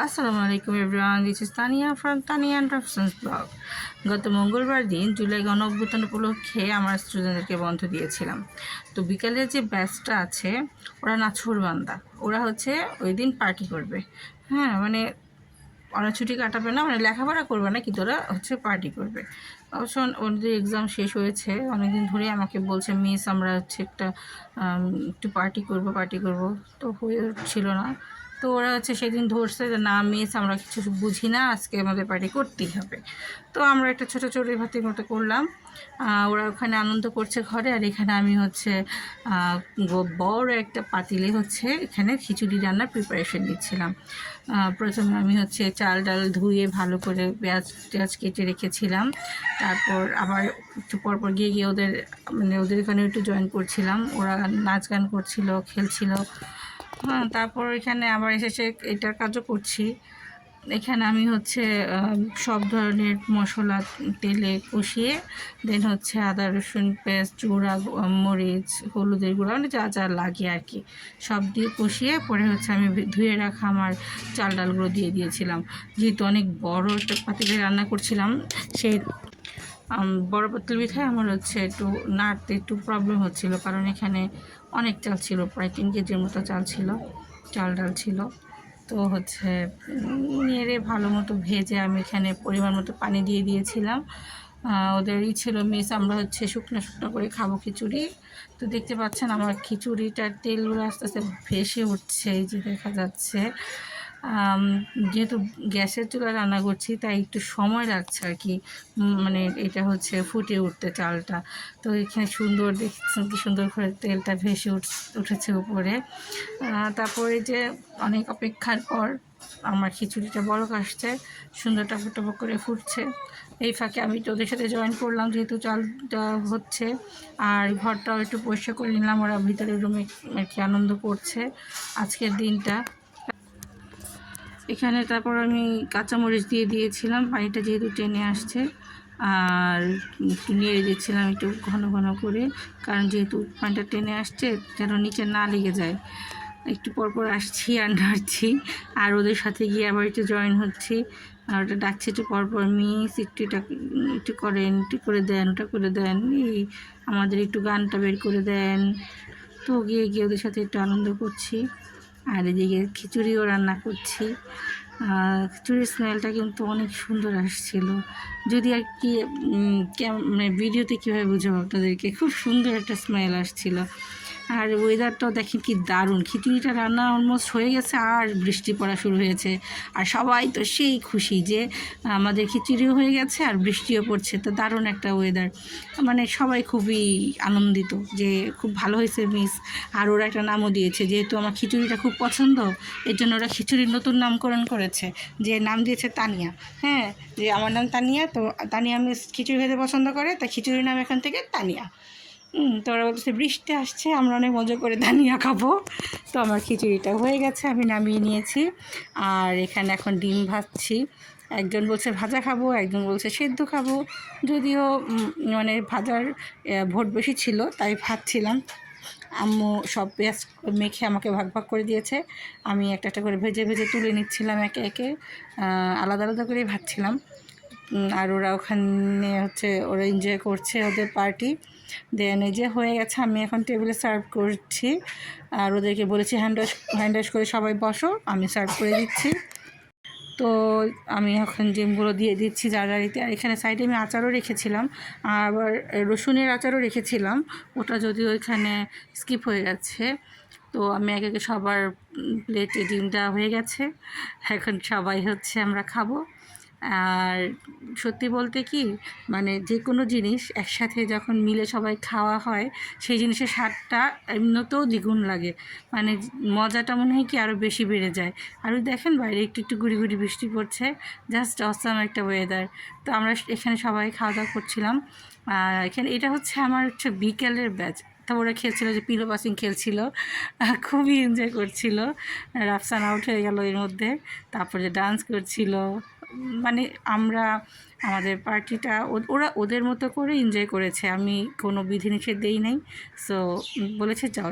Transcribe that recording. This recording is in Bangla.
আসসালামু আলাইকুম everyone, this is Tania from Tania and Rafsan's blog. গত মঙ্গলবার দিন জুলাই গণ অভ্যুত্থান উপলক্ষে আমার স্টুডেন্টদেরকে বন্ধ দিয়েছিলাম। তো বিকালে যে ব্যাচটা আছে ওরা নাছোড়বান্দা, ওরা হচ্ছে ওই দিন পার্টি করবে। হ্যাঁ, মানে ওরা ছুটি কাটাবে না, মানে লেখাপড়া করবে না, কিন্তু ওরা হচ্ছে পার্টি করবে। অবশ্য ওদের এক্সাম শেষ হয়েছে, অনেকদিন ধরেই আমাকে বলছে মিস আমরা হচ্ছে একটু পার্টি করব, তো হয়ে ছিল না। তো ওরা হচ্ছে সেদিন ধরছে যে না মিস আমরা কিছু বুঝি না, আজকে আমাদের পার্টি করতেই হবে। তো আমরা একটা ছোটো চড়ুই ভাতির মতো করলাম। ওরা ওখানে আনন্দ করছে ঘরে, আর এখানে আমি হচ্ছে বড় একটা পাতিলে হচ্ছে এখানে খিচুড়ি রান্নার প্রিপারেশন নিচ্ছিলাম। প্রথমে আমি হচ্ছে চাল ডাল ধুয়ে ভালো করে পেঁয়াজ কেটে রেখেছিলাম। তারপর আবার একটু পরপর গিয়ে ওদের এখানে একটু জয়েন করছিলাম, ওরা নাচ গান করছিল, খেলছিল। হ্যাঁ, তারপর এখানে আবার এসে এটার কাজও করছি। এখানে আমি হচ্ছে সব ধরনের মশলা তেলে কষিয়ে দেন হচ্ছে আদা রসুন পেস্ট, জিরা, মরিচ, হলুদের গুঁড়া, মানে যা যা লাগে আর কি সব দিয়ে কষিয়ে পরে হচ্ছে আমি ধুয়ে রাখা আমার চাল ডালগুলো দিয়ে দিয়েছিলাম। যেহেতু অনেক বড় একটা পাতিলে রান্না করছিলাম, সেই বড় পাতিল পিঠায় আমার হচ্ছে একটু নাড়তে একটু প্রবলেম হচ্ছিলো, কারণ এখানে অনেক চাল ছিল, প্রায় 3 কেজির মতো চাল ডাল ছিল। তো হচ্ছে নেড়ে ভালো মতো ভেজে আমি এখানে পরিমাণ মতো পানি দিয়ে দিয়েছিলাম। ওদেরই ছিল মিস আমরা হচ্ছে শুকনো শুকনো করে খাবো খিচুড়ি। তো দেখতে পাচ্ছেন আমার খিচুড়িটার তেলগুলো আস্তে আস্তে ভেসে উঠছে, এই যে দেখা যাচ্ছে। যেহেতু গ্যাসের চুলায় রান্না করছি তাই একটু সময় লাগছে আর কি, মানে এটা হচ্ছে ফুটে উঠতে চালটা। তো এখানে সুন্দর দেখছেন কি সুন্দর করে তেলটা ভেসে উঠেছে উপরে। তারপরে যে অনেক অপেক্ষার পর আমার খিচুড়িটা বড় আসছে, সুন্দর টপক করে ফুটছে। এই ফাঁকে আমি তো ওদের সাথে জয়েন করলাম, যেহেতু চালটা হচ্ছে, আর ঘরটাও একটু পরিষ্কার করে নিলাম। ওরা ভিতরে রুমে আর কি আনন্দ করছে আজকের দিনটা। এখানে তারপর আমি কাঁচামরিচ দিয়ে দিয়েছিলাম, পানিটা যেহেতু টেনে আসছে, আর একটু নেড়ে দিচ্ছিলাম একটু ঘন ঘন করে, কারণ যেহেতু পানিটা টেনে আসছে যেন নিচে না লেগে যায়। একটু পরপর আসছি আর নাড়ছি, আর ওদের সাথে গিয়ে আবার একটু জয়েন হচ্ছি, আর ওটা ডাকছে একটু পরপর মিস একটু করেন, একটু করে দেন, ওটা করে দেন, এই আমাদের একটু গানটা বের করে দেন। তো গিয়ে গিয়ে ওদের সাথে একটু আনন্দ করছি, আর এদিকে খিচুড়িও রান্না করছি। খিচুড়ির স্মেলটা কিন্তু অনেক সুন্দর আসছিল, যদি আর কি মানে ভিডিওতে কীভাবে বুঝাবো আপনাদেরকে, খুব সুন্দর একটা স্মেল আসছিল। আর ওয়েদারটাও দেখেন কি দারুণ, খিচুড়িটা রান্না অলমোস্ট হয়ে গেছে আর বৃষ্টি পড়া শুরু হয়েছে, আর সবাই তো সেই খুশি যে আমাদের খিচুড়িও হয়ে গেছে আর বৃষ্টিও পড়ছে। তো দারুণ একটা ওয়েদার, মানে সবাই খুবই আনন্দিত যে খুব ভালো হয়েছে মিস। আর ওরা একটা নামও দিয়েছে, যেহেতু আমার খিচুড়িটা খুব পছন্দ এর জন্য ওরা খিচুড়ির নতুন নামকরণ করেছে, যে নাম দিয়েছে তানিয়া। হ্যাঁ, যে আমার নাম তানিয়া, তো তানিয়া মিস খিচুড়ি খেতে পছন্দ করে, তাই খিচুড়ির নাম এখান থেকে তানিয়া। তো ওরা বলছে বৃষ্টি আসছে, আমরা অনেক মজা করে দানিয়া খাবো। তো আমার খিচুড়িটা হয়ে গেছে, আমি নামিয়ে নিয়েছি। আর এখানে এখন ডিম ভাজছি, একজন বলছে ভাজা খাবো, একজন বলছে সেদ্ধ খাবো। যদিও মানে ভাজার ভোট বেশি ছিল তাই ভাজছিলাম। আম্মু সব পেঁয়াজ মেখে আমাকে ভাগ ভাগ করে দিয়েছে, আমি একটা একটা করে ভেজে ভেজে তুলে নিচ্ছিলাম একে একে, আলাদা আলাদা করেই ভাজছিলাম। আর ওরা ওখানে হচ্ছে ওরা এনজয় করছে ওদের পার্টি। দেন এই যে হয়ে গেছে, আমি এখন টেবিলে সার্ভ করছি, আর ওদেরকে বলেছি হ্যান্ড ওয়াশ করে সবাই বসো, আমি সার্ভ করে দিচ্ছি। তো আমি এখন ডিমগুলো দিয়ে দিচ্ছি জারজারিতে। আর এখানে সাইডে আমি আচারও রেখেছিলাম, আবার রসুনের আচারও রেখেছিলাম, ওটা যদিও এখানে স্কিপ হয়ে গেছে। তো আমি একে একে সবার প্লেটে ডিমটা হয়ে গেছে, এখন সবাই হচ্ছে আমরা খাবো। আর সত্যি বলতে কি, মানে যে কোনো জিনিস একসাথে যখন মিলে সবাই খাওয়া হয় সেই জিনিসের স্বাদটা এমনিতেও দ্বিগুণ লাগে, মানে মজাটা মনে হয় কি আরও বেশি বেড়ে যায়। আর ওই দেখেন বাইরে একটু একটু গুড়ি গুড়ি বৃষ্টি পড়ছে, জাস্ট অসাম একটা ওয়েদার। তো আমরা এখানে সবাই খাওয়া দাওয়া করছিলাম। আর এখানে এটা হচ্ছে আমার হচ্ছে বিকেলের ব্যাচ। তো ওরা খেলছিল, যে পিলো পাসিং খেলছিল, খুবই এনজয় করছিল। রাফসান আউট হয়ে গেল এর মধ্যে, তারপরে ডান্স করছিল। মানে আমরা আমাদের পার্টিটা ওরা ওদের মতো করে এনজয় করেছে, আমি কোনো বিধিনিষেধ দেই নাই। সো বলেছে যাও।